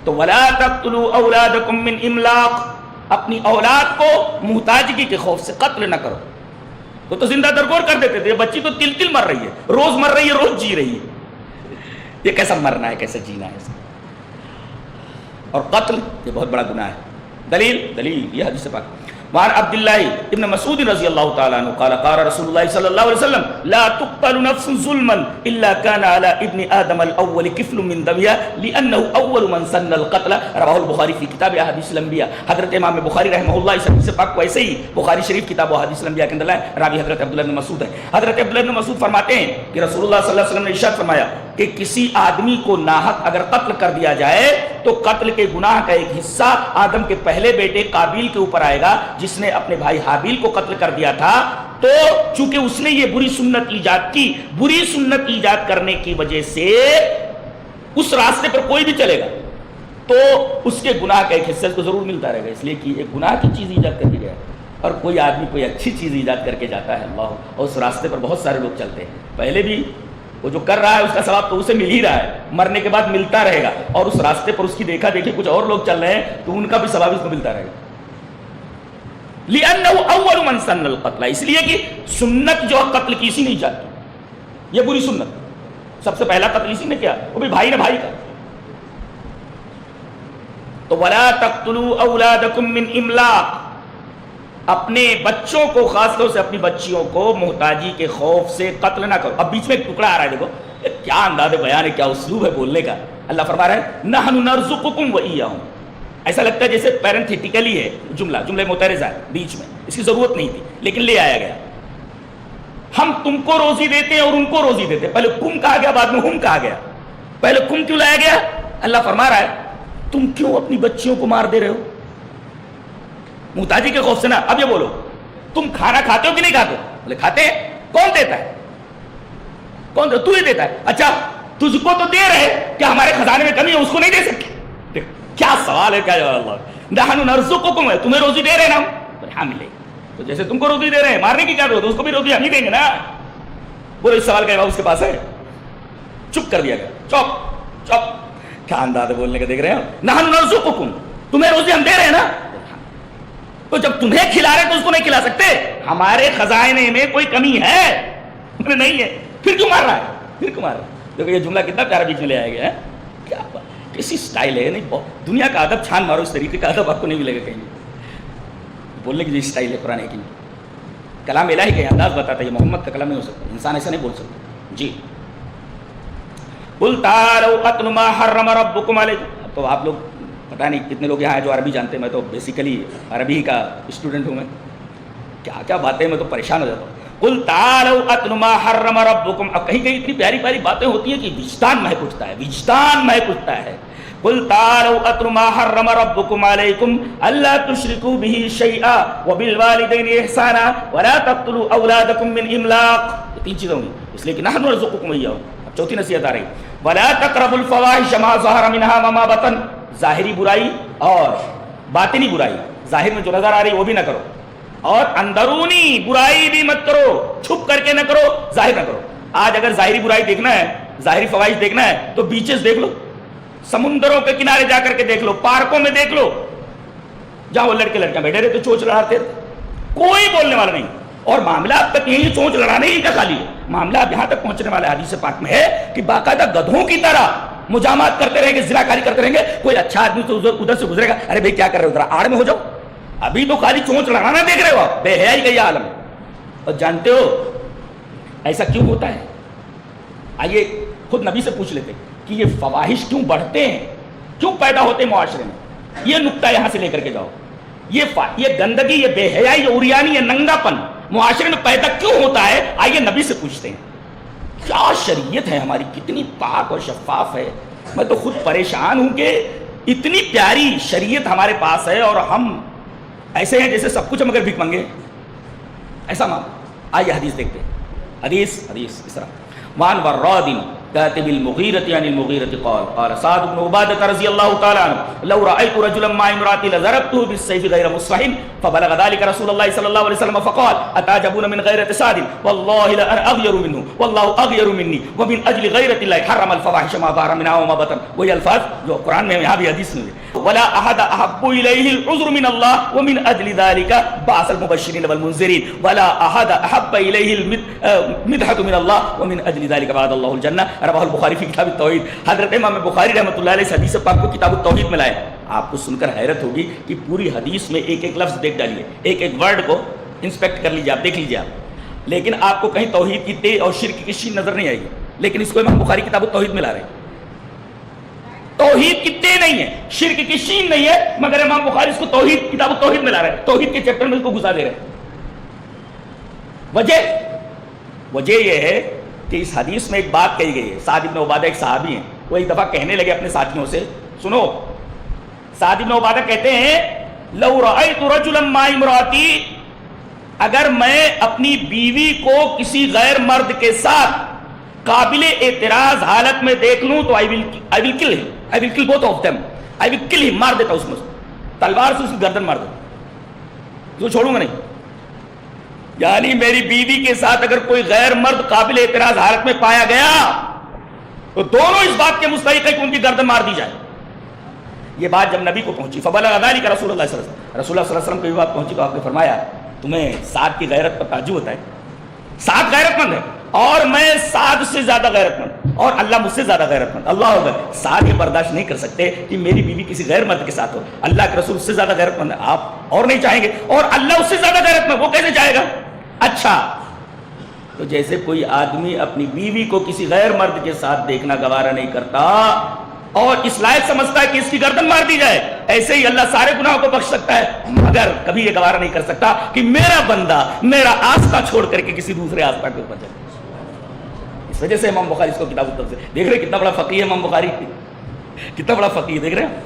تو ولا تقتلوا اولادکم من املاق، اپنی اولاد کو محتاجگی کے خوف سے قتل نہ کرو. تو زندہ درگور کر دیتے تھے. بچی تو تل تل مر رہی ہے، روز مر رہی ہے، روز جی رہی ہے. یہ کیسا مرنا ہے، کیسے جینا ہے. اور قتل یہ بہت بڑا گناہ ہے. دلیل یہ حدیث پاک. وعن عبد الله ابن مسعود رضی اللہ تعالی عنہ قال قال رسول اللہ صلی اللہ علیہ وسلم لا تقتل نفس ظلما الا كان على ابن آدم الاول كفل من دمها لانه اول من سن القتل. رواه البخاری فی کتاب احادیث الانبیاء. حضرت امام بخاری رحمہ اللہ اس حدیث پاک کو ایسے ہی بخاری شریف کتاب احادیث الانبیاء کے اندر لائے. راوی حضرت عبداللہ بن مسعود ہے. حضرت عبداللہ بن مسعود فرماتے ہیں کہ رسول اللہ صلی اللہ علیہ وسلم نے ارشاد فرمایا کہ کسی آدمی کو ناحق اگر قتل کر دیا جائے تو قتل کے گناہ کا ایک حصہ آدم کے پہلے بیٹے قابیل کے اوپر آئے گا جس نے اپنے بھائی حابیل کو قتل کر دیا تھا. تو چونکہ اس نے یہ بری سنت ایجاد کی، بری سنت ایجاد کرنے کی وجہ سے اس راستے پر کوئی بھی چلے گا تو اس کے گناہ کا ایک حصہ کو ضرور ملتا رہے گا. اس لیے کہ ایک گناہ کی چیز ایجاد کر دی گیا اور کوئی آدمی کوئی اچھی چیز ایجاد کر کے جاتا ہے اللہ، اور اس راستے پر بہت سارے لوگ چلتے ہیں. پہلے بھی وہ جو کر رہا ہے اس کا ثواب تو اسے مل ہی رہا ہے، مرنے کے بعد ملتا رہے گا. اور اس راستے پر اس کی دیکھا دیکھی کچھ اور لوگ چل رہے ہیں تو ان کا بھی ثواب اس کو ملتا رہے گا. لِأَنَّهُ أَوَّلُ مَنْ سَنَّ الْقَتْلَ، اس لیے کہ سنت جو قتل کی اسی نے ایجاد کی. یہ بری سنت سب سے پہلا قتل اسی نے کیا، وہ بھی بھائی نے بھائی کا. تو وَلَا تَقْتُلُوا أَوْلَادَكُمْ مِنْ إِمْلَاقٍ، اپنے بچوں کو، خاص طور سے اپنی بچیوں کو محتاجی کے خوف سے قتل نہ کرو. اب بیچ میں ایک ٹکڑا آ رہا ہے، دیکھو کیا انداز بیان ہے، کیا اسلوب ہے بولنے کا. اللہ فرما رہا ہے نحن نرزقکم وإیاہم. ایسا لگتا ہے جیسے پیرنتھیٹیکلی ہے جملہ معترضہ ہے بیچ میں، اس کی ضرورت نہیں تھی لیکن لے آیا گیا. ہم تم کو روزی دیتے ہیں اور ان کو روزی دیتے ہیں. پہلے کم کہا گیا، بعد میں ہم کہا گیا. پہلے کم کیوں لایا گیا؟ اللہ فرما رہا ہے تم کیوں اپنی بچیوں کو مار دے رہے ہو محتاجی کے خوف سے نا. اب یہ بولو تم کھانا کھاتے ہو کہ نہیں کھاتے ہو؟ بولے کھاتے ہیں. کون دیتا ہے؟ کون تو ہی دیتا ہے. اچھا تجھ کو تو دے رہے، کیا ہمارے خزانے میں کمی ہے اس کو نہیں دے سکتے؟ کیا سوال ہے، کیا جواب. نحن نرزقکم، تمہیں روزی دے رہے ہیں نا. ہاں ملے تو جیسے تم کو روزی دے رہے ہیں، مارنے کی کیا ضرورت ہے، اس کو بھی روزی ہم ہی دیں گے نا. بولے اس سوال کا جواب اس کے پاس ہے. چپ کر دیا گیا. چپ چپ. کیا انداز بولنے کا دیکھ رہے ہیں. نحن نرزقکم، تمہیں روزی ہم دے رہے ہیں نا. تو جب تمہیں کھلا رہے تو اس کو نہیں کھلا سکتے؟ ہمارے خزانے میں کوئی کمی ہے؟ نہیں ہے. پھر کیوں مار رہا ہے؟ پھر کیوں مار رہا ہے؟ دیکھو یہ جملہ کتنا پیارا بیچ میں لے آیا گیا ہے. کیا کسی سٹائل ہے نہیں. دنیا کا ادب چھان مارو، اس طریقے کا ادب آپ کو نہیں ملے گا کہیں. بولنے کی جو اسٹائل ہے قرآن کی، کلام الہی کا انداز بتاتا ہے. یہ محمد کا کلام نہیں ہو سکتا، انسان ایسا نہیں بول سکتا. جی قل تعالوا اتل ما حرم ربکم علیکم. تو آپ لوگ پتہ نہیں کتنے لوگ یہاں ہیں جو عربی جانتے ہیں. میں تو بیسیکلی عربی کا اسٹوڈنٹ ہوں. میں کیا کیا باتیں، میں تو پریشان ہو جاتا ہوں. قل تعالوا اتل ما حرم ربکم. اب کہیں کہیں اتنی پیاری پیاری باتیں ہوتی ہیں کہ وجدان مہک اٹھتا ہے، وجدان مہک اٹھتا ہے. قل تعالوا اتل ما حرم ربکم علیکم الا تشرکوا به شیئا وبالوالدین احسانا ولا تقتلوا اولادکم من املاق. یہ تین چیزیں ہوئی اس لیے کہ نحن نرزقکم وإیاہم. اب چوتھی نصیحت آ رہی ولا تقربوا الفواحش ما ظهر منها وما بطن. ظاہری برائی اور باطنی برائی، ظاہر میں جو نظر آ رہی وہ بھی نہ کرو، اور اندرونی برائی بھی مت کرو. چھپ کر کے نہ کرو، ظاہر نہ کرو. آج اگر ظاہری برائی دیکھنا ہے، ظاہری فواحش دیکھنا ہے تو بیچز دیکھ لو، سمندروں کے کنارے جا کر کے دیکھ لو، پارکوں میں دیکھ لو، جہاں وہ لڑکے لڑکیاں بیٹھے رہتے چونچ لڑاتے رہتے، کوئی بولنے والا نہیں. اور معاملہ اب تک یہی چونچ لڑانے ہی کا خالی ہے. معاملہ اب یہاں تک پہنچنے والا حدیث پاک میں ہے کہ باقاعدہ گدھوں کی طرح مجامات کرتے رہیں گے، زناکاری کرتے رہیں گے. کوئی اچھا آدمی تو ادھر سے گزرے گا، ارے بھائی کیا کر رہے ہو، ذرا آڑ میں ہو جاؤ. ابھی تو خالی چونچ لڑانا دیکھ رہے ہو آپ. بے حیائی کا یہ عالم. اور جانتے ہو ایسا کیوں ہوتا ہے؟ آئیے خود نبی سے پوچھ لیتے کہ یہ فواحش کیوں بڑھتے ہیں، کیوں پیدا ہوتے ہیں معاشرے میں. یہ نقطہ یہاں سے لے کر کے جاؤ. یہ گندگی، یہ بے حیائی، یہ عریانی، یہ ننگا پن معاشرے میں پیدا کیوں ہوتا ہے؟ آئیے نبی سے پوچھتے ہیں. کیا شریعت ہے ہماری، کتنی پاک اور شفاف ہے. میں تو خود پریشان ہوں کہ اتنی پیاری شریعت ہمارے پاس ہے اور ہم ایسے ہیں جیسے سب کچھ ہم اگر بھیک مانگے. ایسا مان. آئیے حدیث دیکھتے ہیں. حدیث اس طرح وان وراد كاتب المغيرة عن المغيرة قال قال سعد بن عبادة رضي الله تعالى عنه لو رأيت رجلا مع امرأتي لضربته بالسيف غير مصفح فبلغ ذلك رسول الله صلى الله عليه وسلم فقال أتعجبون من غيرة سعد والله لأنا أغير منه والله أغير مني ومن أجل غيرة الله حرم الفواحش ما ظهر منها وما بطن. وهي الفاظ جو قرآن میں یہاں بھی حدیث میں ولا أحد أحب إليه العذر من الله ومن أجل ذلك بعث المبشرين والمنذرين ولا أحد أحب إليه المدحة من الله ومن أجل ذلك بعد الله الجنة. رواه البخاری فی کتاب التوحید. حضرت امام بخاری رحمۃ اللہ علیہ اس حدیث پاک کو کتاب التوحید میں لائے. آپ کو سن کر حیرت ہوگی کہ پوری حدیث میں ایک ایک لفظ دیکھ ڈالیے, ایک ایک ورڈ کو انسپیکٹ کر لیجیے, آپ دیکھ لیجیے آپ, لیکن آپ کو کہیں توحید کی تے اور شرک کی شین نظر نہیں آئے گی. لیکن اس کو امام بخاری کتاب التوحید میں لا رہے ہیں. توحید کی تے نہیں ہے, شرک کی شین نہیں ہے, مگر امام بخاری اس کو توحید کتاب التوحید میں لا رہے ہیں, توحید کے چیپٹر میں اس کو گھسا دے رہے ہیں. وجہ یہ ہے کہ اس حدیث میں ایک بات کہی گئی ہے. سعد بن عبادہ ایک صحابی ہیں, وہ ایک دفعہ کہنے لگے اپنے ساتھیوں سے, سنو, سعد بن عبادہ کہتے ہیں لو رأیت رجلا مع امراتی, اگر میں اپنی بیوی کو کسی غیر مرد کے ساتھ قابل اعتراض حالت میں دیکھ لوں تو I will kill him, I will kill both of them, I will kill him, مار دیتا اس میں, تلوار سے اس کی گردن مار دیتا, تو چھوڑوں گا نہیں. یعنی میری بیوی کے ساتھ اگر کوئی غیر مرد قابل اعتراض حالت میں پایا گیا تو دونوں اس بات کے مستحق ہے کہ ان کی گردن مار دی جائے. یہ بات جب نبی کو پہنچی فبلغ ذلك رسول اللہ صلی اللہ علیہ وسلم, رسول اللہ صلی اللہ علیہ وسلم کو یہ بات پہنچی تو آپ نے فرمایا تمہیں سعد کی غیرت پر تعجب ہوتا ہے؟ سعد غیرت مند ہے اور میں سعد سے زیادہ غیرت مند, اور اللہ مجھ سے زیادہ غیرت مند. اللہ اکبر. سعد یہ برداشت نہیں کر سکتے کہ میری بیوی کسی غیر مرد کے ساتھ ہو. اللہ کے رسول اس سے زیادہ غیرت مند ہے, آپ اور نہیں چاہیں گے, اور اللہ اس سے زیادہ غیرت مند, وہ کیسے چاہے گا؟ اچھا, تو جیسے کوئی آدمی اپنی بیوی کو کسی غیر مرد کے ساتھ دیکھنا گوارا نہیں کرتا اور اس لائق سمجھتا ہے کہ اس کی گردن مار دی جائے, ایسے ہی اللہ سارے گناہوں کو بخش سکتا ہے, مگر کبھی یہ گوارا نہیں کر سکتا کہ میرا بندہ میرا آستہ چھوڑ کر کے کسی دوسرے آستہ کے اوپر چلے. اس وجہ سے امام بخاری اس کو کتاب التفسیر, دیکھ رہے کتنا بڑا فقیہ ہے امام بخاری, کتنا بڑا فقیہ, دیکھ رہے ہیں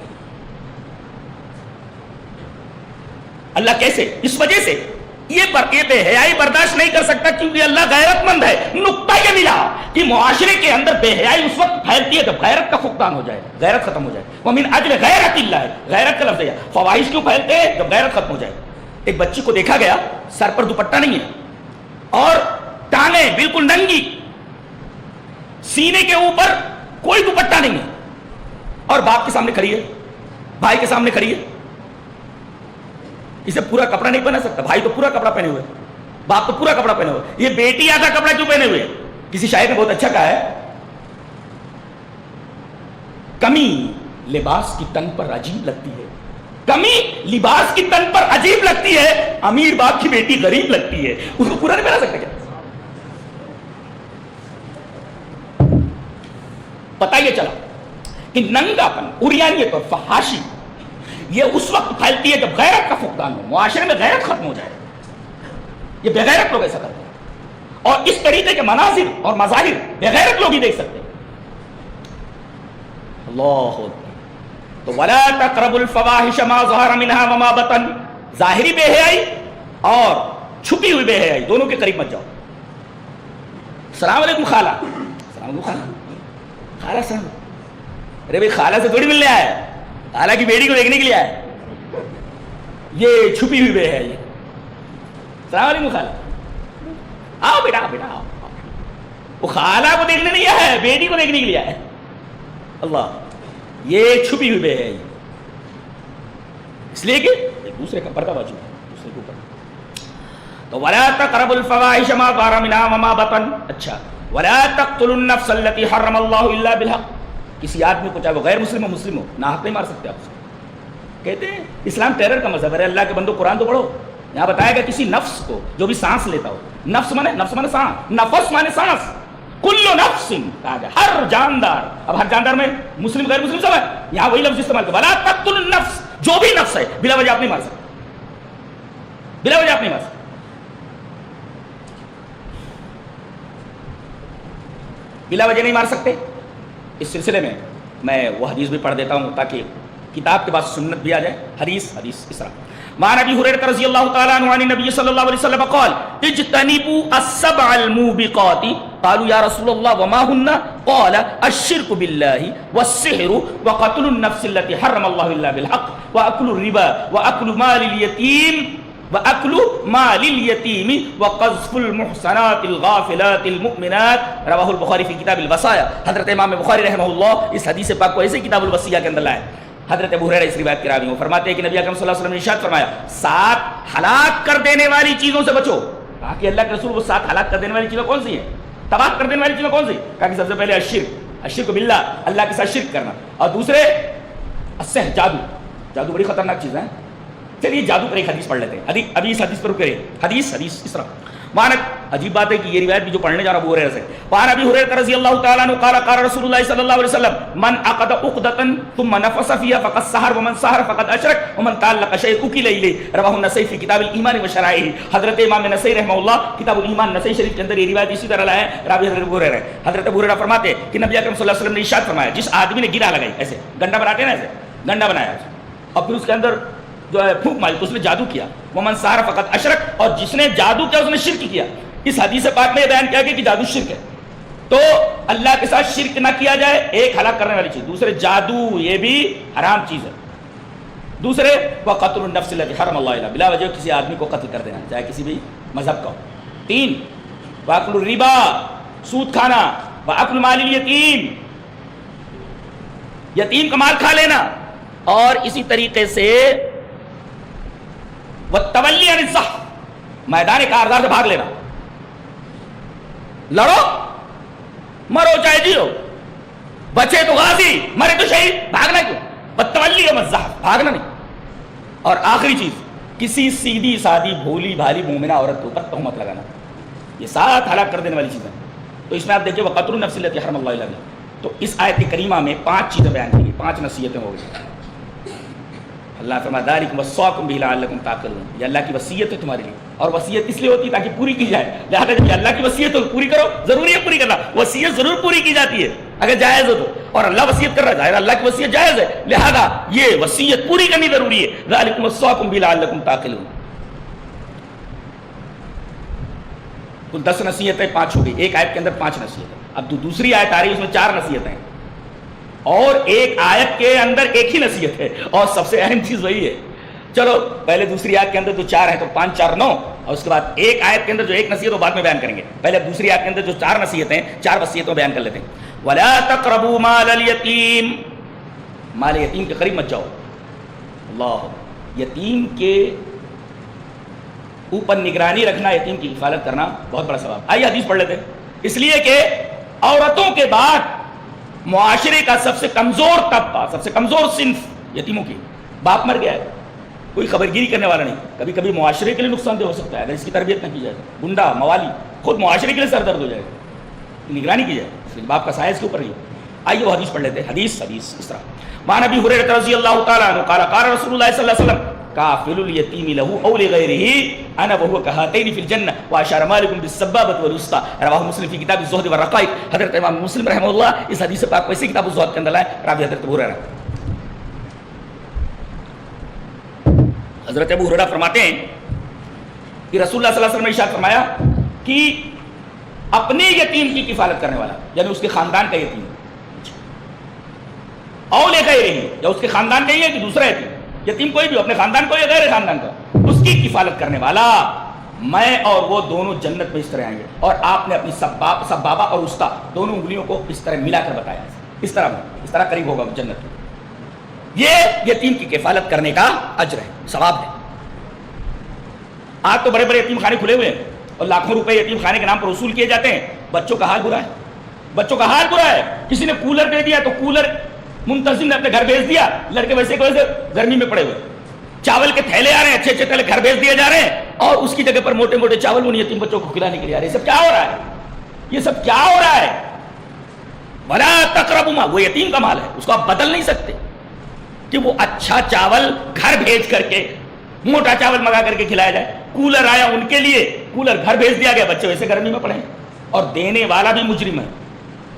اللہ کیسے, اس وجہ سے یہ بے حیائی برداشت نہیں کر سکتا کیونکہ اللہ غیرت مند ہے. نقطہ یہ ملا کہ معاشرے کے اندر بے حیائی اس وقت پھیلتی ہے جب غیرت کا فقدان ہو جائے, غیرت ختم ہو جائے. ومن اجل غیرت اللہ ہے, غیرت کا لفظ ہے. فواحش کیوں پھیلتے ہیں؟ جب غیرت ختم ہو جائے. ایک بچی کو دیکھا گیا سر پر دوپٹہ نہیں ہے اور ٹانگیں بالکل ننگی, سینے کے اوپر کوئی دوپٹہ نہیں ہے, اور باپ کے سامنے کھڑی ہے, بھائی کے سامنے کھڑی ہے. اسے پورا کپڑا نہیں پہنا سکتا, بھائی تو پورا کپڑا پہنے ہوئے, باپ تو پورا کپڑا پہنے ہوئے, یہ بیٹی آدھا کپڑا کیوں پہنے ہوئے؟ کسی شاعر نے بہت اچھا کہا ہے, کمی لباس کی تن پر عجیب لگتی ہے, کمی لباس کی تن پر عجیب لگتی ہے, امیر باپ کی بیٹی غریب لگتی ہے. اس کو پورا نہیں پہنا سکتا کیا؟ پتہ یہ چلا کہ ننگاپن, عریانیت اور فحاشی یہ اس وقت پھیلتی ہے جب غیرت کا فقدان ہو, معاشرے میں غیرت ختم ہو جائے. یہ بے غیرت لوگ ایسا کرتے ہیں, اور اس طریقے کے مناظر اور مظاہر بے غیرت لوگ ہی دیکھ سکتے ہیں. اللہ تو ولا تقربوا الفواحش ما ظهر منها وما بطن, ظاہری بے حیائی اور چھپی ہوئی بے حیائی دونوں کے قریب مت جاؤ. السلام علیکم خالہ, السلام علیکم خالہ, خالہ السلام, ارے بھائی خالہ سے تھوڑی ملنے آیا ہے, خالہ کی بیٹی کو دیکھنے کے لیے آئے. یہ چھپی ہوئی بے ہے. یہ السلام علیکم خالہ, آؤ بیٹا, بیٹا آؤ. وہ خالہ کو دیکھنے نہیں آیا ہے, بیٹی کو دیکھنے کے لیے آیا ہے. اللہ, یہ چھپی ہوئی بے ہے, اس لیے کہ ایک دوسرے کا پردہ واجب ہے دوسرے کے اوپر. تو ولا تقربوا الفواحش ما ظهر منها وما بطن. اچھا, ولا تقتلوا النفس التي حرم الله الا بالحق. کسی آدمی کو چاہے وہ غیر مسلم ہو مسلم ہو ناحق نہیں مار سکتے آپ. کہتے ہیں اسلام ٹیرر کا مذہب ہے. اللہ کے بندو قرآن تو پڑھو, یہاں بتایا گیا کسی نفس کو جو بھی سانس لیتا ہو, نفس مانے سانس, نفس مانے سانس, کل نفس کہا گیا, ہر جاندار. اب ہر جاندار میں مسلم غیر مسلم سب ہے, یہاں وہی لفظ استعمال کیا, ولا تقتلوا النفس, جو بھی نفس ہے بلا وجہ آپ نہیں مار سکتے, بلا وجہ آپ نہیں مار سکتے. بلا وجہ نہیں مار سکتے. اس سلسلے میں میں وہ حدیث بھی پڑھ دیتا ہوں تاکہ کتاب کے بعد سنت بھی آ جائے. حدیث اس طرح, وعن ابی ہریرہ رضی اللہ تعالی عنہ عن النبی صلی اللہ علیہ وسلم قال اجتنبوا السبع الموبقات قالوا يا رسول الله وما هن قال الشرك بالله والسحر وقتل النفس التي حرم الله الا بالحق واكل الربا واكل مال اليتيم وقذف المحصنات الغافلات المؤمنات رواہ البخاری فی کتاب الوصایا. حضرت امام بخاری رحمہ اللہ اس حدیث پاک کو ایسے کتاب الوصیہ کے اندر لائے. حضرت ابو ہریرہ اس روایت کے راوی ہیں، فرماتے ہیں کہ نبی اکرم صلی اللہ علیہ وسلم نے ارشاد فرمایا 7 ہلاک کر دینے والی چیزوں سے بچو. کہا کہ اللہ کے رسول وہ 7 ہلاک کر دینے والی چیزیں کون سی ہیں؟ تباہ کر دینے والی چیزیں کون سی؟ کہا کہ سب سے پہلے الشرک باللہ، اللہ کے ساتھ شرک کرنا، اور دوسرے السحر، جادو بڑی خطرناک چیز ہے. چلیے جادو پر ایک حدیث پڑھ لیتے ہیں، ابھی اس حدیث پر رکے. حدیث اس طرح مانک عجیب بات ہے کہ یہ روایت بھی جو پڑھنے جا رہا ابو ہریرہ سے. وعن ابی ہریرہ رضی اللہ تعالی عنہ قال قال رسول اللہ صلی اللہ علیہ وسلم من عقد عقدۃ ثم نفس فيها فقد سحر ومن سحر فقد اشرك ومن تعلق شيء اكل الیہ. رواه النسائی فی کتاب الایمان و شرائعہ. حضرت امام نسائی رحمہ اللہ کتاب الایمان نسائی شریف کے اندر یہ روایت اسی طرح لایا ہے. راوی حضرت ابو ہریرہ. حضرت ابو ہریرہ فرماتے ہیں کہ نبی اکرم صلی اللہ علیہ وسلم نے ارشاد فرمایا جس آدمی نے گرہ لگائی، ایسے گنڈا بناتے ہیں نا، ایسے گنڈا بنایا اور پھر اس کے اندر جو ہے پھونک ماری تو اس نے جادو کیا. ومن سحر فقد اشرک، اور جس نے جادو کیا اس نے شرک کیا. اس حدیث پاک میں یہ بیان کیا گیا کہ جادو شرک ہے. تو اللہ کے ساتھ شرک نہ کیا جائے، ایک ہلاک کرنے والی چیز. دوسرے جادو، یہ بھی حرام چیز ہے. دوسرے وقتل النفس التي حرم اللہ الا بلا وجہ کسی آدمی کو قتل کر دینا، چاہے کسی بھی مذہب کا ہو. 3 واکل الربا، سود کھانا. واکل مال الیتیم، یتیم کا مال کھا لینا. اور اسی طریقے سے والتولی عن الزحف، میدان کارزار سے بھاگ لینا. لڑو مرو چاہے جیو، بچے تو غازی مرے تو شہید، بھاگنا کیوں؟ والتولی عن الزحف، بھاگنا نہیں. اور آخری چیز کسی سیدھی سادی بھولی بھالی مومنہ عورت کے اوپر تہمت لگانا. یہ 7 ہلاک کر دینے والی چیزیں. تو اس میں آپ دیکھیں وقتل النفس التي حرم اللہ الا بالحق. تو اس آیت کریمہ میں 5 چیزیں بیان کی گئی، 5 نصیحتیں ہو گئی. اللہ فرماتا ہے ذالکم وصاکم بہ لعلکم تعقلون، یہ اللہ کی وصیت ہے تمہارے لیے. اور وصیت اس لیے ہوتی ہے تاکہ پوری کی جائے. لہٰذا جب اللہ کی وصیت ہو پوری کرو، ضروری ہے پوری کرنا. وصیت ضرور پوری کی جاتی ہے اگر جائز ہو تو، اور اللہ وصیت کر رہا ہے، ظاہر اللہ کی وصیت جائز ہے، لہذا یہ وصیت پوری کرنی ضروری ہے. ذالکم وصاکم بہ لعلکم تعقلون. کل 10 نصیحتیں 5 ہو گئی. ایک آیت کے اندر 5 نصیحتیں. اب دوسری آیت آ رہی ہے، اس میں 4 نصیحتیں ہیں، اور ایک آیت کے اندر ایک ہی نصیحت ہے، اور سب سے اہم چیز وہی ہے. چلو پہلے دوسری آیت کے اندر جو 4 ہیں تو 5 4 9، اور اس کے بعد ایک آیت کے اندر جو ایک نصیحت وہ بعد میں بیان کریں گے. پہلے اب دوسری آیت کے اندر جو 4 نصیحتیں ہیں، 4 وصیتوں بیان کر لیتے ہیں. ولا تقربوا مال الیتیم، مال یتیم کے قریب مت جاؤ. اللہ، یتیم کے اوپر نگرانی رکھنا، یتیم کی حفاظت کرنا بہت بڑا ثواب. آئیے حدیث پڑھ لیتے ہیں. اس لیے کہ عورتوں کے بعد معاشرے کا سب سے کمزور طبقہ، سب سے کمزور صنف یتیموں کی. باپ مر گیا ہے، کوئی خبرگیری کرنے والا نہیں. کبھی کبھی معاشرے کے لیے نقصان دہ ہو سکتا ہے اگر اس کی تربیت نہ کی جائے. گنڈا موالی خود معاشرے کے لیے سر درد ہو جائے گا، نگرانی کی جائے. اس لیے باپ کا سایہ اس کے اوپر ہی. آئیے وہ حدیث پڑھ لیتے ہیں. حدیث اس طرح وعن ابی ہریرہ رضی اللہ تعالی عنہ قال قال رسول اللہ صلی اللہ علیہ وسلم کافل الیتیم له او لغیرہ انا وهو کہاتین فی الجنہ واشار مالک بالسبابۃ والوسطى. رواہ مسلم فی کتاب الزہد والرقائق. حضرت امام مسلم رحمہ اللہ اس حدیث پاک کو اسی کتاب الزہد کے اندر لائے. راوی حضرت ابو ہریرہ. حضرت ابو ہریرہ فرماتے ہیں کہ رسول اللہ صلی اللہ علیہ وسلم نے ارشاد فرمایا کہ اپنے یتیم کی کفالت کرنے والا، یعنی اس کے خاندان کا یتیم، او لغیرہ، یا اس کے خاندان کا ہی ہے کہ دوسرا یتیم کوئی بھی اپنے خاندان کو یا غیر خاندان کا، اس کی کفالت کرنے والا، میں اور وہ دونوں جنت میں اس طرح آئیں گے. اور آپ نے اپنی سبابہ اور وسطیٰ دونوں انگلیوں کو اس طرح ملا کر بتایا، اس طرح قریب ہوگا جنت میں. یہ یتیم کی کفالت کرنے کا اجر ہے، ثواب ہے. آج تو بڑے بڑے یتیم خانے کھلے ہوئے ہیں اور لاکھوں روپے یتیم خانے کے نام پر وصول کیے جاتے ہیں. بچوں کا حال برا ہے، بچوں کا حال برا ہے. کسی نے کولر دے دیا تو کولر منتظم نے اپنے گھر بھیج دیا، لڑکے ویسے کو ویسے گرمی میں پڑے ہوئے. چاول کے تھیلے آ رہے ہیں، اچھے اچھے تھیلے گھر بھیج دیے جا رہے ہیں، اور اس کی جگہ پر موٹے موٹے چاول ان یتیم بچوں کو کھلانے کے لیے آ رہے ہیں. یہ سب کیا ہو رہا ہے؟ یہ سب کیا ہو رہا ہے؟ ولا تقربوا مال، وہ یتیم کا مال ہے، اس کو آپ بدل نہیں سکتے کہ وہ اچھا چاول گھر بھیج کر کے موٹا چاول منگا کر کے کھلایا جائے. کولر آیا ان کے لیے، کولر گھر بھیج دیا گیا، بچے ویسے گرمی میں پڑے ہیں. اور دینے والا بھی مجرم ہے.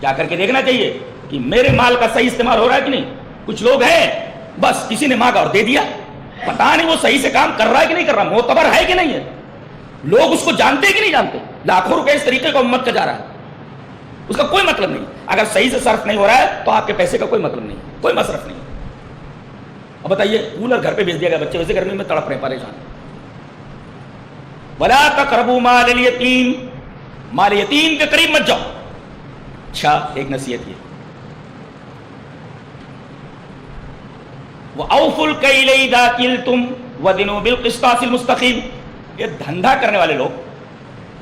جا کر کے دیکھنا چاہیے کہ میرے مال کا صحیح استعمال ہو رہا ہے کہ نہیں. کچھ لوگ ہیں بس کسی نے مانگا اور دے دیا، پتہ نہیں وہ صحیح سے کام کر رہا ہے کہ نہیں کر رہا، معتبر ہے کہ نہیں ہے، لوگ اس کو جانتے کہ نہیں جانتے. لاکھوں روپے اس طریقے کا امت کا جا رہا ہے. اس کا کوئی مطلب نہیں. اگر صحیح سے صرف نہیں ہو رہا ہے تو آپ کے پیسے کا کوئی مطلب نہیں, کوئی مصرف نہیں. اب بتائیے کولر گھر پہ بھیج دیا گیا, بچے ویسے گرمی میں تڑپ رہے پریشان. ولا تقربوا مال الیتیم, مال یتیم کے قریب مت جاؤ. اچھا ایک نصیحت یہ, وَأَوْفُوا الْكَيْلَ إِذَا كِلْتُمْ وَزِنُوا بِالْقِسْطَاسِ الْمُسْتَقِيمِ. یہ دھندا کرنے والے لوگ,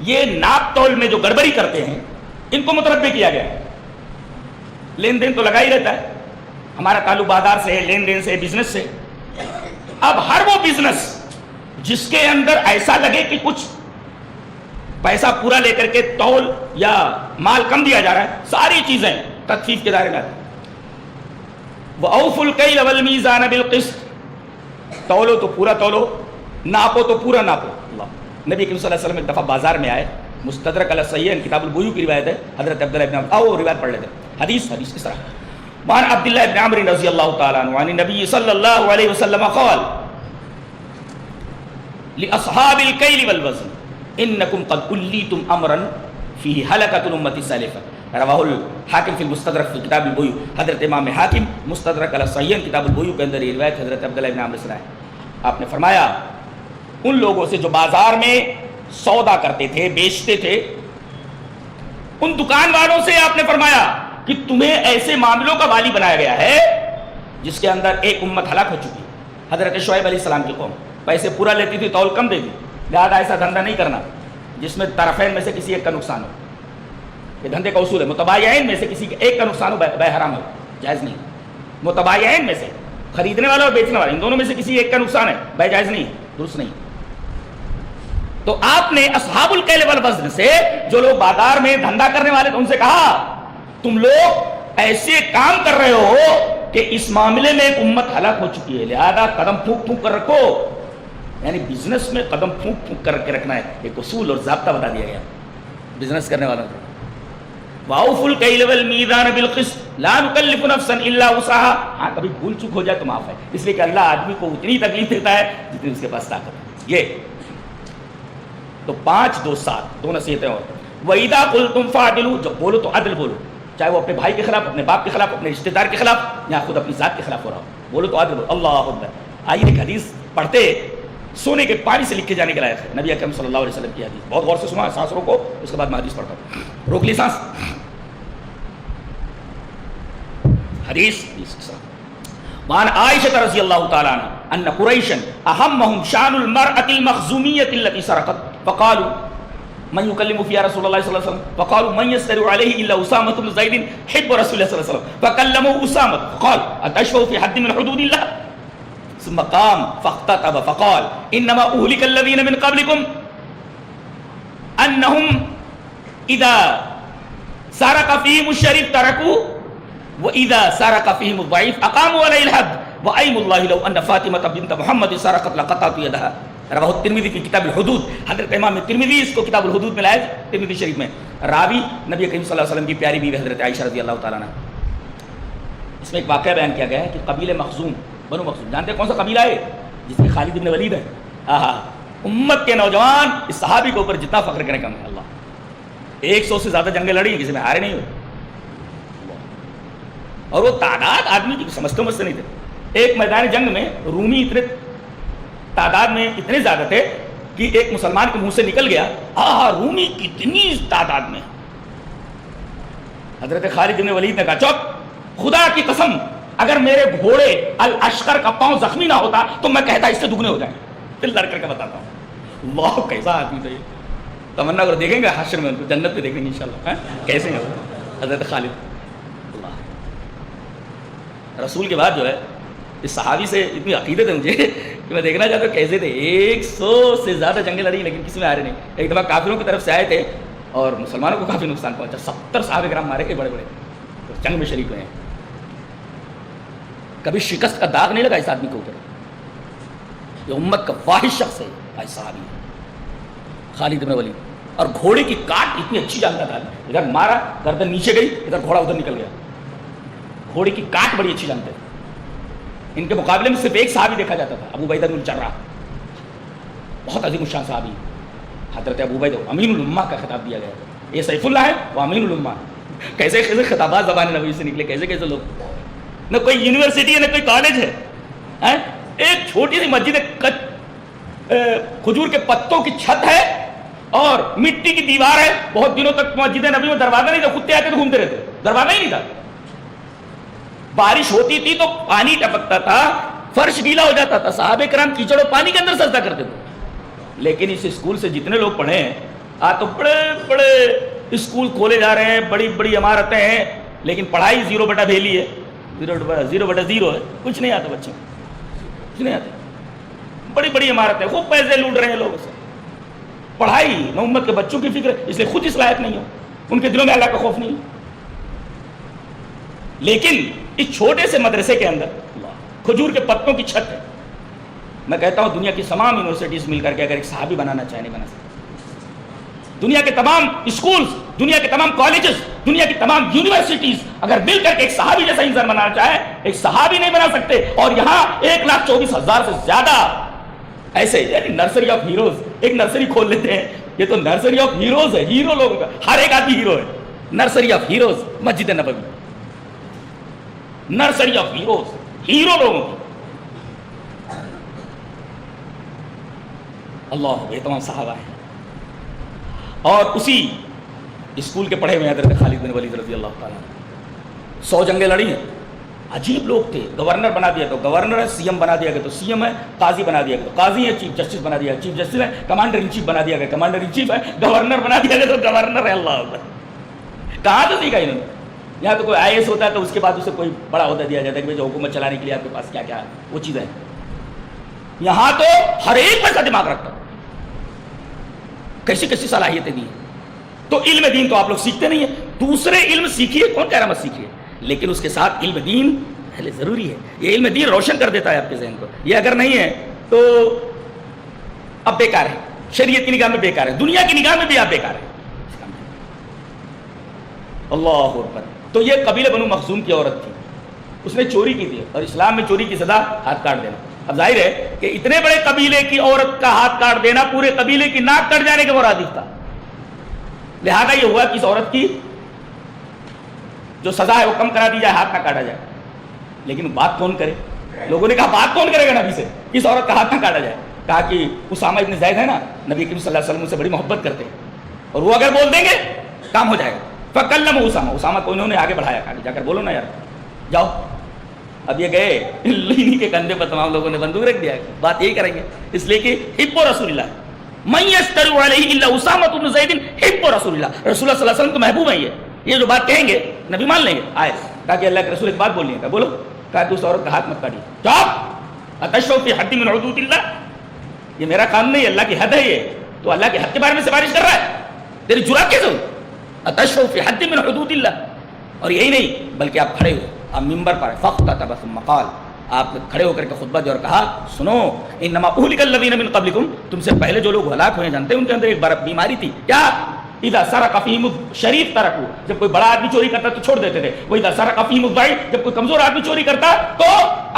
یہ ناپ تول میں جو گڑبڑی کرتے ہیں, ان کو متنبع کیا گیا ہے. لین دین تو لگا ہی رہتا ہے, ہمارا تعلق بازار سے ہے, لین دین سے, بزنس سے. اب ہر وہ بزنس جس کے اندر ایسا لگے کہ کچھ پیسہ پورا لے کر کے تول یا مال کم دیا جا رہا ہے, ساری چیزیں تخفیف کے دائرے میں آتی ہیں. وَأَوْفُوا الْكَيْلَ وَالْمِيزَانَ بِالْقِسْطِ, تولو تو پورا تولو, ناپو تو پورا ناپو. نبی کریم صلی اللہ علیہ وسلم ایک دفعہ بازار میں آئے, مستدرک علی الصحیحین کتاب البیوع کی روایت ہے, حضرت عبداللہ ابن عمر, آؤ روایت پڑھ لیتے ہیں. حدیث اس طرح, وعن عبداللہ ابن عمر رضی اللہ تعالیٰ عنہ عن النبی صلی اللہ علیہ وسلم قال لأصحاب الكيل والوزن انکم قد ولیتم امرا فیہ ہلکۃ الامۃ السالفہ. رواہ الحاکم فی المستدرک فی کتاب البیوع, حضرت امام حاکم مستدرک علی الصحیحین کتاب البیوع کے اندر یہ روایت حضرت عبداللہ ابن عمر سے ہے. آپ نے فرمایا ان لوگوں سے جو بازار میں سودا کرتے تھے, بیچتے تھے, ان دکان والوں سے آپ نے فرمایا کہ تمہیں ایسے معاملوں کا والی بنایا گیا ہے جس کے اندر ایک امت ہلاک ہو چکی. حضرت شعیب علیہ السلام کی قوم پیسے پورا لیتی تھی, تول کم دیتی, لہذا ایسا دھندا نہیں کرنا جس میں طرفین میں سے کسی ایک کا نقصان ہو. یہ دھندے کا اصول ہے, متبایعین میں سے کسی ایک کا نقصان ہو بے حرام ہو, جائز نہیں. متبایعین میں سے, خریدنے والا اور بیچنے والا, ان دونوں میں سے کسی ایک کا نقصان ہے, بے جائز نہیں, درست نہیں. تو آپ نے اصحاب الکیل والوزن سے, جو لوگ بازار میں دھندا کرنے والے تھے, ان سے کہا تم لوگ ایسے کام کر رہے ہو کہ اس معاملے میں ایک امت ہلاک ہو چکی ہے, لہذا قدم پھونک پھونک کر رکھو. یعنی بزنس میں قدم پھونک پھونک کر کے رکھنا ہے, ایک اصول اور ضابطہ بتا دیا گیا بزنس کرنے والوں کو. وَأَوْفُوا الْكَيْلَ وَالْمِيزَانَ بِالْقِسْطِ لَا نُكَلِّفُ نَفْسًا إِلَّا وُسْعَهَا. ہاں کبھی بھول چوک ہو جائے تو معاف ہے, اس لیے کہ اللہ آدمی کو اتنی تکلیف دیتا ہے جتنی اس کے پاس طاقت ہے. یہ تو 5 2 7 دو نصیحتیں. اور وَإِذَا قُلْتُمْ فَاعْدِلُوا, جب بولو تو عدل بولو, چاہے وہ اپنے بھائی کے خلاف, اپنے باپ کے خلاف, اپنے رشتہ دار کے خلاف, یا خود اپنی ذات کے خلاف ہو رہا ہو, بولو تو عدل بولو. اللہ اکبر. آئیے ایک حدیث پڑھتے, سونے کے پانی سے لکھے جانے کے لائق ہے, نبی اکرم صلی اللہ علیہ وسلم کی حدیث. بہت غور سے سنا, سانس روکو, اس کے بعد میں حدیث پڑھتا ہوں. روک لی سانس. حدیث وعن عائشة رضی اللہ تعالیٰ عنہ ان قریشا اہمهم شان المرأة المخزومیة التي سرقت فقالوا من يكلم فيها رسول الله صلى الله عليه وسلم فقالوا من يستر عليه الا اسامة بن زيد حب رسول الله صلى الله عليه وسلم فكلموا اسامة فقال اتشفوا في حد من حدود الله ثم قام فاختطب فقال انما اهلك الذين من قبلكم انهم اذا سرق فيهم الشريف تركوه وَإِذَا سَرَقَ فِيهِمُ الضَّعِيفُ أَقَامُوا عَلَيْهِ الْحَدَّ وَأَيْمُ اللَّهِ لَوْ أَنَّ فَاطِمَةَ بِنْتَ مُحَمَّدٍ سَرَقَتْ لَقَطَعْتُ يَدَهَا. رواہ الترمذی فی کتاب الحدود. حضرت امام ترمذی اس کو کتاب الحدود میں لائے, ترمذی شریف میں. راوی نبی کریم صلی اللہ علیہ وسلم کی پیاری بیوی حضرت عائشہ رضی اللہ تعالیٰ عنہ. اس میں ایک واقعہ بیان کیا گیا ہے کہ قبیلہ مخزوم, بنو مخزوم, جانتے ہیں کون سا قبیلہ ہے؟ جس میں خالد بن ولید ہے. امت کے نوجوان اس صحابی کے اوپر جتنا فخر کریں کم ہے. اللہ 100 سے زیادہ جنگیں لڑی, کسی میں ہارے نہیں ہوئے. اور وہ تعداد آدمی کی سمجھتے نہیں تھے. ایک میدان جنگ میں رومی اتنے تعداد میں اتنے زیادہ تھے کہ ایک مسلمان کے منہ سے نکل گیا, رومی کتنی تعداد میں. حضرت خالد بن ولید نے کہا چپ, خدا کی قسم اگر میرے گھوڑے الاشکر کا پاؤں زخمی نہ ہوتا تو میں کہتا اس سے دگنے ہو جائیں. پھر لڑ کر کے بتاتا ہوں. اللہ کیسا آدمی تھا یہ. تمنا کر دیکھیں گے حشر میں, ان کو جنت پہ دیکھیں گے انشاءاللہ کیسے ہیں حضرت خالد. رسول کے بعد جو ہے اس صحابی سے اتنی عقیدت ہے مجھے کہ میں دیکھنا چاہتا ہوں کیسے تھے. 100 سے زیادہ جنگیں لڑی لیکن کسی میں ہارے نہیں. ایک دفعہ کافروں کی طرف سے آئے تھے اور مسلمانوں کو کافی نقصان پہنچا. 70 صحابہ کرام مارے گئے, بڑے بڑے جنگ میں شریک ہوئے ہیں. کبھی شکست کا داغ نہیں لگا اس آدمی کے اوپر. یہ امت کا واحد شخص ہے آج صحابی خالد بن ولید. اور گھوڑے کی کاٹ اتنی اچھی جانتا تھا, ادھر مارا گردن نیچے گئی, ادھر گھوڑا ادھر نکل گیا. گھوڑے کی کاٹ بڑی اچھی جانتے تھے. ان کے مقابلے میں صرف ایک صحابی دیکھا جاتا تھا, ابو عبیدہ بن الجراح, بہت عظیم الشان صحابی. حضرت ابو عبیدہ امین الامہ کا خطاب دیا گیا. یہ سیف اللہ ہے, وہ امین الامہ. کیسے کیسے خطابات زبان نبی سے نکلے, کیسے کیسے لوگ. نہ کوئی یونیورسٹی ہے نہ کوئی کالج ہے, ایک چھوٹی سی مسجد ہے, کھجور کے پتوں کی چھت ہے اور مٹی کی دیوار ہے. بہت دنوں تک مسجد نبی میں دروازہ نہیں تھا, کتے آتے تو گھومتے رہتے, دروازہ ہی نہیں تھا. بارش ہوتی تھی تو پانی ٹپکتا تھا, فرش گیلا ہو جاتا تھا, صحابہ کرام کیچڑ اور پانی کے اندر سجدہ کرتے تھے. لیکن اس اسکول سے جتنے لوگ پڑھے ہیں آج تو بڑے بڑے اسکول کھولے جا رہے ہیں, بڑی بڑی عمارتیں ہیں, لیکن پڑھائی 0/بھیلی ہے, 0/0 ہے, کچھ نہیں آتا بچے, کچھ نہیں آتا. بڑی بڑی عمارتیں, خوب پیسے لوٹ رہے ہیں لوگوں سے. پڑھائی نہ امت کے بچوں کی فکر, اس لیے خود اس لائق نہیں ہو, ان کے دلوں میں اللہ کا خوف نہیں. لیکن اس چھوٹے سے مدرسے کے اندر کھجور کے پتوں کی چھت ہے. میں کہتا ہوں دنیا کی تمام یونیورسٹیز مل کر کے اگر ایک صحابی بنانا چاہے نہیں بنا سکتے. دنیا کے تمام اسکولز, دنیا کے تمام کالجز, دنیا کی تمام یونیورسٹیز اگر مل کر کے ایک صحابی جیسا انسان بنانا چاہے, ایک صحابی نہیں بنا سکتے. اور یہاں 1,24,000 سے زیادہ ایسے, یعنی نرسری آف ہیروز, ایک نرسری کھول لیتے ہیں. یہ تو نرسری آف ہیروز ہے, ہیرو لوگوں کا, ہر ایک آدمی ہیرو ہے. Nursery of heroes Masjid Nabawi, nursery of heroes, hero لوگوں کی. اللہ, یہ تمام صحابہ ہیں. اور اسی اسکول کے پڑھے ہوئے حضرت خالد بن ولید رضی اللہ تعالیٰ, 100 جنگیں لڑی ہیں. عجیب لوگ تھے. گورنر بنا دیا تو گورنر ہے, سی ایم بنا دیا گیا تو سی ایم ہے, قاضی بنا دیا گیا تو قاضی ہے, چیف جسٹس بنا دیا, چیف جسٹس ہے, کمانڈر ان چیف بنا دیا گیا, کمانڈر ان چیف ہے, گورنر بنا دیا گیا تو گورنر ہے. اللہ اکبر, کہاں تو سیکھا انہوں نے. یہاں تو کوئی IAS ہوتا ہے تو اس کے بعد اسے کوئی بڑا عہدہ دیا جاتا ہے کہ جو حکومت چلانے کے لیے آپ کے پاس کیا کیا وہ چیزیں. یہاں تو ہر ایک پر کا دماغ رکھتا, کیسی کیسی صلاحیتیں دی. تو علم دین تو آپ لوگ سیکھتے نہیں ہیں. دوسرے علم سیکھیے, کون کہہ رہا مت سیکھیے, لیکن اس کے ساتھ علم دین پہلے ضروری ہے. یہ علم دین روشن کر دیتا ہے آپ کے ذہن کو. یہ اگر نہیں ہے تو اب بیکار ہے, شریعت کی نگاہ میں بیکار ہے, دنیا کی نگاہ میں بھی آپ بیکار ہے. اللہ اکبر. تو یہ قبیلہ بنو مخزوم کی عورت تھی, اس نے چوری کی تھی, اور اسلام میں چوری کی سزا ہاتھ کاٹ دینا. اب ظاہر ہے کہ اتنے بڑے قبیلے کی عورت کا ہاتھ کاٹ دینا پورے قبیلے کی ناک کٹ جانے کے مرادف تھا. لہذا یہ ہوا کہ اس عورت کی جو سزا ہے وہ کم کرا دی جائے, ہاتھ نہ کاٹا جائے. لیکن بات کون کرے؟ لوگوں نے کہا بات کون کرے گا نبی سے, اس عورت کا ہاتھ نہ کاٹا جائے. کہا کہ اسامہ ابن زید ہے نا, نبی کریم صلی اللہ علیہ وسلم سے بڑی محبت کرتے ہیں, اور وہ اگر بول دیں گے کام ہو جائے گا. فکلمہ اسامہ, اسامہ کو انہوں نے آگے بڑھایا, کہا کہ جا کر بولو نا یار, جاؤ. اب یہ گئے, انہی کے کندھے پر تمام لوگوں نے بندوق رکھ دیا, بات یہی کریں گے. اس لیے کہ حب رسول اللہ, من یستر علیہ الا اسامہ بن زید حب رسول اللہ, رسول اللہ صلی اللہ علیہ وسلم کو محبوب ہے. یہ جو بات کہیں گے نبی مان لیں گے. آئے کہا کہ اللہ کے رسول ایک بات بولنی ہے, کہا بولو. کہا کہ اس عورت کا ہاتھ مت کاٹیے. چپ, اتشفع فی حد من حدود اللہ, یہ میرا کام نہیں, اللہ کی حد ہے. یہ تو اللہ کی حد کے بارے میں سفارش کر رہا ہے, تیری جرأت کیسے ہوئی؟ اتشفع فی حد من حدود اللہ. اور یہی نہیں بلکہ آپ کھڑے ہوئے, آپ ممبر پر فاختتب ثم قال, آپ کھڑے ہو کر کے خطبہ دیا اور کہا سنو, انما اہلک الذین من قبلکم, تم سے پہلے جو لوگ ہلاک ہوئے جانتے ہیں ان کے اندر ایک بیماری تھی. کیا؟ اذا سرق فیہم الشریف ترکوا, جب کوئی بڑا آدمی چوری کرتا تو چھوڑ دیتے تھے. واذا سرق فیہم الضعیف, جب کوئی کمزور آدمی چوری کرتا تو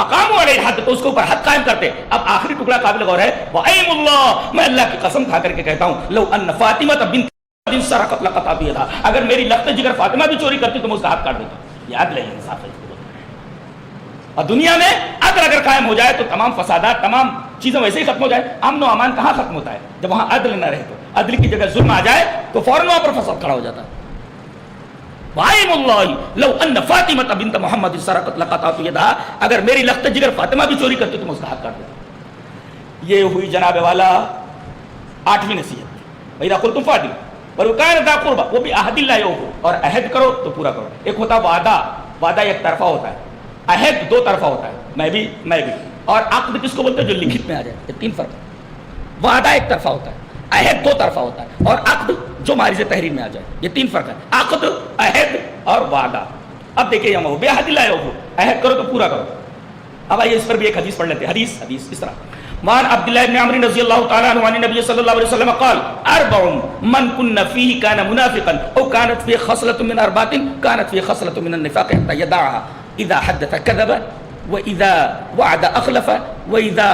اقاموا علیہ الحد, تو اس کے اوپر حد قائم کرتے. اب آخری ٹکڑا قابل غور ہے, وَأَيْمُ اللَّهِ, میں اللہ کی قسم کھا کر کے کہتا ہوں, لو ان فاطمہ بنت سرقت لقطع بیدہا, اگر میری لخت جگر فاطمہ بھی چوری کرتی تو میں اس کا ہاتھ کاٹ دیتا. یہ عدل ہے, انصاف ہے. اور دنیا میں عدل اگر قائم ہو جائے تو تمام فسادات, تمام چیزیں ویسے ہی ختم ہو جائے. امن و امان کہاں ختم ہوتا ہے؟ جب وہاں عدل نہ رہے. تو عدل کی جگہ ظلم آ جائے تو فوراً وہاں پر فساد کھڑا ہو جاتا ہے. وَأَيْمُ اللَّهِ لَوْ أَنَّ فَاطِمَةَ بِنْتَ مُحَمَّدٍ سَرَقَتْ لَقَطَعْتُ يَدَهَا, اگر میری لخت جگر فاطمہ بھی چوری کرتی تو میں اس کا ہاتھ کاٹ دیتا. یہ ہوئی جناب والا 8ویں نصیحت. وَإِذَا قُلْتُمْ فَاعْدِلُوا وَإِن ذَا قُرْبَىٰ, وہ بھی عہد اللہ یوفوا, اور عہد کرو تو پورا کرو. ایک ہوتا وعدہ, وعدہ ایک طرفہ ہوتا ہے, عہد دو طرفہ ہوتا ہے, میں بھی. اور عقد کس کو بولتے ہیں؟ جو لکھت میں آ جائے. یہ 3 فرق ہے. وعدہ ایک طرفہ ہوتا ہے, عہد 2 طرفہ ہوتا ہے, اور عقد جو مارز تحریر میں آ جائے. یہ 3 فرق ہے, عقد, عہد اور وعدہ. اب دیکھیں یہاں وہ بے حد اللہ ہو, عہد کرو تو پورا کرو. اب آئیے اس پر بھی ایک حدیث پڑھ لیتے ہیں. حدیث اس طرح, وعن عبد الله بن عمرو رضی اللہ تعالی عنہ عن النبي صلی اللہ علیہ وسلم قال اربع من كن فيه كان منافقا او كانت فيه خصلة من اربعة كانت فيه خصلة من النفاق حتى يدعها, اذا حدث كذب, واذا وعد اخلف, واذا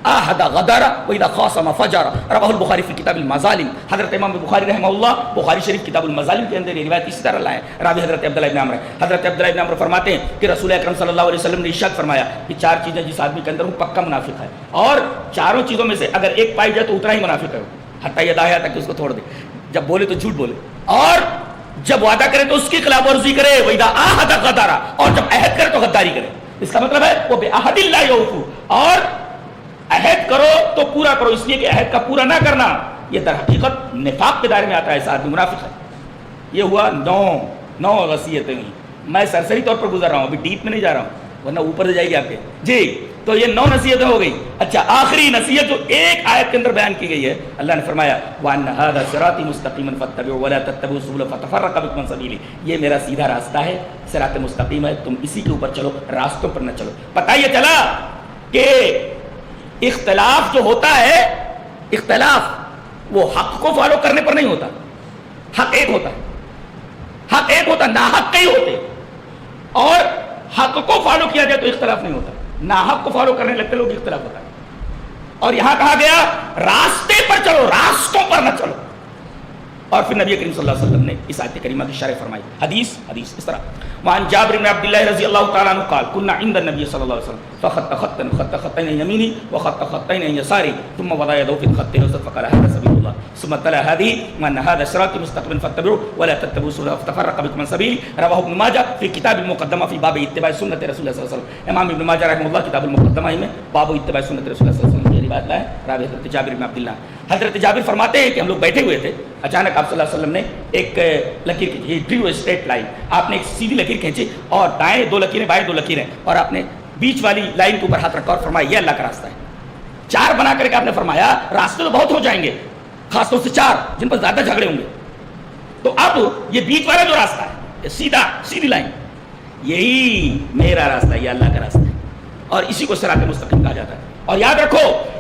آہد غدر وإذا خاصم فجر، رواہ البخاری فی کتاب المظالم۔ حضرت امام بخاری رحمہ اللہ بخاری شریف کتاب المظالم کے اندر یہ روایت اسی طرح لائے ہیں۔ راوی حضرت عبداللہ ابن عمرو ہے۔ حضرت عبداللہ ابن عمرو فرماتے ہیں کہ رسول اکرم صلی اللہ علیہ وسلم نے ارشاد فرمایا کہ 4 چیزیں جس آدمی کے اندر وہ پکا منافق ہے، اور چاروں چیزوں میں سے اگر ایک پائی جائے تو اتنا ہی منافق ہے، حتیٰ یہ داہیا تک کہ اس کو چھوڑ دے، جب بولے تو جھوٹ بولے، اور جب وعدہ کرے تو اس کی خلاف ورزی کرے، وَإِذَا عَاهَدَ غَدَرَ، اور جب عہد کرے تو غداری کرے۔ اس کا مطلب ہے وہ بِعَهْدِ اللَّهِ يَوْفُوا، اور عہد کرو تو پورا کرو، اس لیے کہ عہد کا پورا نہ کرنا یہ در حقیقت نفاق کے دائرے میں آتا ہے، ایسا آدمی منافق ہے۔ یہ ہوا 9 وصیتیں، میں سرسری طور پر گزر رہا ہوں، ابھی ڈیپ میں نہیں جا رہا ہوں ورنہ اوپر سے جائے گی آپ کے جی۔ تو یہ 9 نصیحتیں ہو گئی۔ اچھا آخری نصیحت جو ایک آیت کے اندر بیان کی گئی ہے، اللہ نے فرمایا وَأَنَّ هَذَا صِرَاطِي مُسْتَقِيمًا فَاتَّبِعُوهُ وَلَا تَتَّبِعُوا السُّبُلَ فَتَفَرَّقَ بِكُمْ عَنْ سَبِيلِهِ، یہ میرا سیدھا راستہ ہے، صراط مستقیم ہے، تم اسی کے اوپر چلو، راستوں پر نہ چلو۔ پتہ یہ چلا کہ اختلاف جو ہوتا ہے، اختلاف وہ حق کو فالو کرنے پر نہیں ہوتا، حق ایک ہوتا ہے، حق ایک ہوتا، ناحق کئی ہوتے، اور حق کو فالو کیا جائے تو اختلاف نہیں ہوتا، ناحق کو فالو کرنے لگتے لوگ اختلاف ہوتا ہے۔ اور یہاں کہا گیا راستے پر چلو، راستوں پر نہ چلو۔ اور پھر نبی کریم صلی اللہ علیہ وسلم نے اس آیت کریمہ کی شرح فرمائی، حدیث اس طرح، وعن جابر بن عبد الله رضی اللہ تعالیٰ عنہ قال كنا عند النبي صلی اللہ علیہ وسلم فخط خطين عن يمينه وخط خطين عن يساره ثم وضع يده في الخط الوسط فقال هذا سبيل الله ثم تلا هذه وان هذا صراطي مستقيما فاتبعوه ولا تتبعوا السبل فتفرق بكم عن سبيله، رواه ابن ماجہ في کتاب المقدمہ في باب اتباع سنت رسول اللہ صلی اللہ علیہ وسلم۔ امام ابن ماجہ رحمہ اللہ کتاب المقدمہ میں باب اتباع سنت رسول اللہ صلی اللہ علیہ وسلم کی روایت لائے، راوی حضرت جابر بن عبداللہ۔ حضرت جابر فرماتے ہیں کہ ہم لوگ بیٹھے ہوئے تھے، اچانک آپ صلی اللہ علیہ وسلم نے ایک لکیر کھینچی، ڈریو اسٹریٹ لائن، آپ نے ایک سیدھی لکیر کھینچی اور دائیں 2 لکیریں بائیں 2 لکیریں، اور آپ نے بیچ والی لائن کے اوپر ہاتھ رکھا اور فرمایا یہ اللہ کا راستہ ہے۔ 4 بنا کر کے آپ نے فرمایا راستے تو بہت ہو جائیں گے، خاص طور سے 4 جن پر زیادہ جھگڑے ہوں گے، تو اب یہ بیچ والا جو راستہ ہے، یہ سیدھی لائن، یہی میرا راستہ ہے، یہ اللہ کا راستہ ہے، اور اسی کو صراط مستقیم کہا جاتا ہے۔ اور یاد رکھو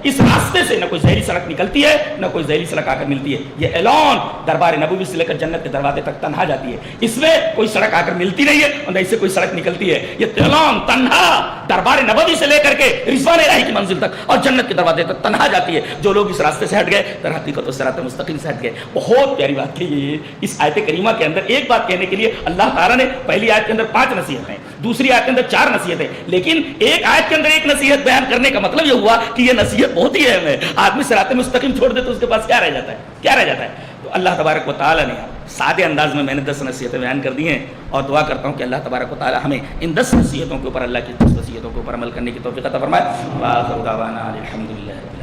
اس راستے سے نہ کوئی زہری سڑک نکلتی ہے، نہ کوئی زہری سڑک آ کر ملتی ہے، یہ اعلان دربار نبوی سے لے کر جنت کے دروازے تک تنہا جاتی ہے، اس میں کوئی سڑک آ کر ملتی نہیں ہے اور نہ اس سے کوئی سڑک نکلتی ہے، یہ اعلان تنہا دربار نبوی سے لے کر کے رضوان الہی کی منزل تک اور جنت کے دروازے تک تنہا جاتی ہے۔ جو لوگ اس راستے سے ہٹ گئے در حقیقت وہ صراط مستقیم سے ہٹ گئے۔ بہت پیاری بات کی یہ اس آیت کریمہ کے اندر، ایک بات کہنے کے لیے اللہ تعالیٰ نے پہلی آیت کے اندر 5 نصیحتیں، دوسری آیت کے اندر 4 نصیحتیں، لیکن ایک آیت کے اندر ایک نصیحت بیان کرنے کا مطلب یہ ہوا کہ یہ نصیحت بہت ہی اہم ہے۔ آدمی صراط مستقیم چھوڑ دے تو اس کے پاس کیا رہ جاتا ہے؟ تو اللہ تبارک و تعالیٰ نے سادے انداز میں نے 10 نصیحتیں بیان کر دی ہیں، اور دعا کرتا ہوں کہ اللہ تبارک و تعالیٰ ہمیں ان 10 نصیحتوں کے اوپر، اللہ کی 10 نصیحتوں کے اوپر عمل کرنے کی توفیق عطا فرمائے۔ وآخر دعوانا الحمدللہ۔